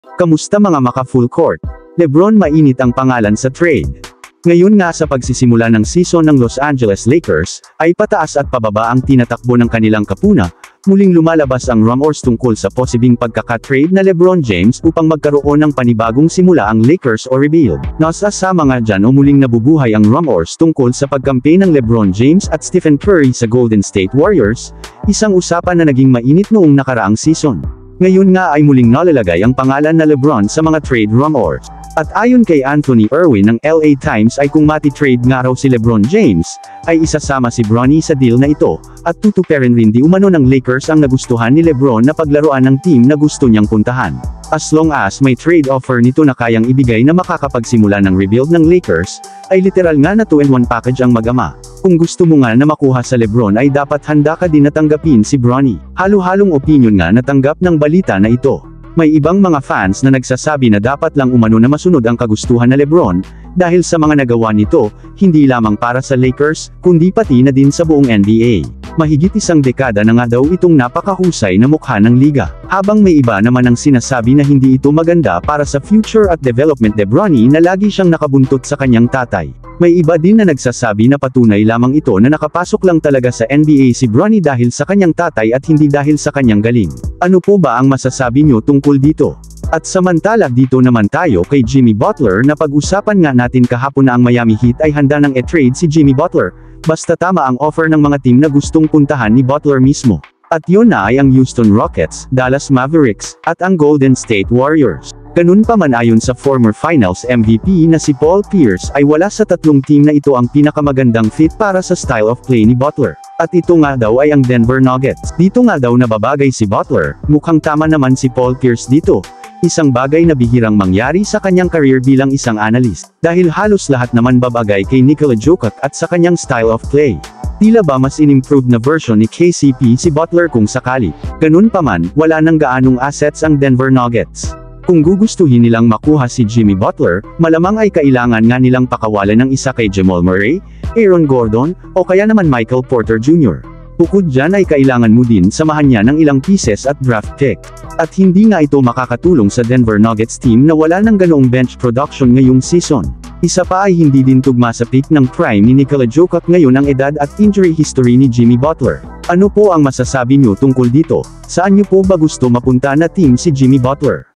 Kamusta mga maka-full court? LeBron mainit ang pangalan sa trade. Ngayon nga sa pagsisimula ng season ng Los Angeles Lakers, ay pataas at pababa ang tinatakbo ng kanilang kapuna, muling lumalabas ang rumors tungkol sa posibing pagkaka-trade na LeBron James upang magkaroon ng panibagong simula ang Lakers o rebuild. Nasasama nga dyan o muling nabubuhay ang rumors tungkol sa pagkampi ng LeBron James at Stephen Curry sa Golden State Warriors, isang usapan na naging mainit noong nakaraang season. Ngayon nga ay muling nalalagay ang pangalan na LeBron sa mga trade rumors. At ayon kay Anthony Irwin ng LA Times ay kung mati-trade nga raw si LeBron James, ay isasama si Bronny sa deal na ito, at tutuperin rin di umano ng Lakers ang nagustuhan ni LeBron na paglaruan ng team na gusto niyang puntahan. As long as may trade offer nito na kayang ibigay na makakapagsimula ng rebuild ng Lakers, ay literal nga na 2-in-1 package ang mag-ama. Kung gusto mo nga na makuha sa LeBron ay dapat handa ka din na tanggapin si Bronny. Halo-halong opinion nga natanggap ng balita na ito. May ibang mga fans na nagsasabi na dapat lang umano na masunod ang kagustuhan na LeBron, dahil sa mga nagawa nito, hindi lamang para sa Lakers, kundi pati na din sa buong NBA. Mahigit isang dekada na nga daw itong napakahusay na mukha ng liga. Habang may iba naman ang sinasabi na hindi ito maganda para sa future at development ni Bronny na lagi siyang nakabuntot sa kanyang tatay. May iba din na nagsasabi na patunay lamang ito na nakapasok lang talaga sa NBA si Bronny dahil sa kanyang tatay at hindi dahil sa kanyang galing. Ano po ba ang masasabi nyo tungkol dito? At samantala dito naman tayo kay Jimmy Butler na pag-usapan nga natin kahapon na ang Miami Heat ay handa ng e-trade si Jimmy Butler, basta tama ang offer ng mga team na gustong puntahan ni Butler mismo. At yun na ay ang Houston Rockets, Dallas Mavericks, at ang Golden State Warriors. Ganun pa man ayon sa former Finals MVP na si Paul Pierce ay wala sa tatlong team na ito ang pinakamagandang fit para sa style of play ni Butler. At ito nga daw ay ang Denver Nuggets. Dito nga daw nababagay si Butler, mukhang tama naman si Paul Pierce dito. Isang bagay na bihirang mangyari sa kanyang career bilang isang analyst. Dahil halos lahat naman babagay kay Nikola Jokic at sa kanyang style of play. Tila ba mas inimproved na version ni KCP si Butler kung sakali. Ganun pa man, wala nang gaanong assets ang Denver Nuggets. Kung gugustuhin nilang makuha si Jimmy Butler, malamang ay kailangan nga nilang pakawalan ng isa kay Jamal Murray, Aaron Gordon, o kaya naman Michael Porter Jr. Bukod dyan ay kailangan mo din samahan niya ng ilang pieces at draft pick. At hindi nga ito makakatulong sa Denver Nuggets team na wala ng ganoong bench production ngayong season. Isa pa ay hindi din tugma sa peak ng prime ni Nikola Jokic ngayon ang edad at injury history ni Jimmy Butler. Ano po ang masasabi nyo tungkol dito? Saan nyo po ba gusto mapunta na team si Jimmy Butler?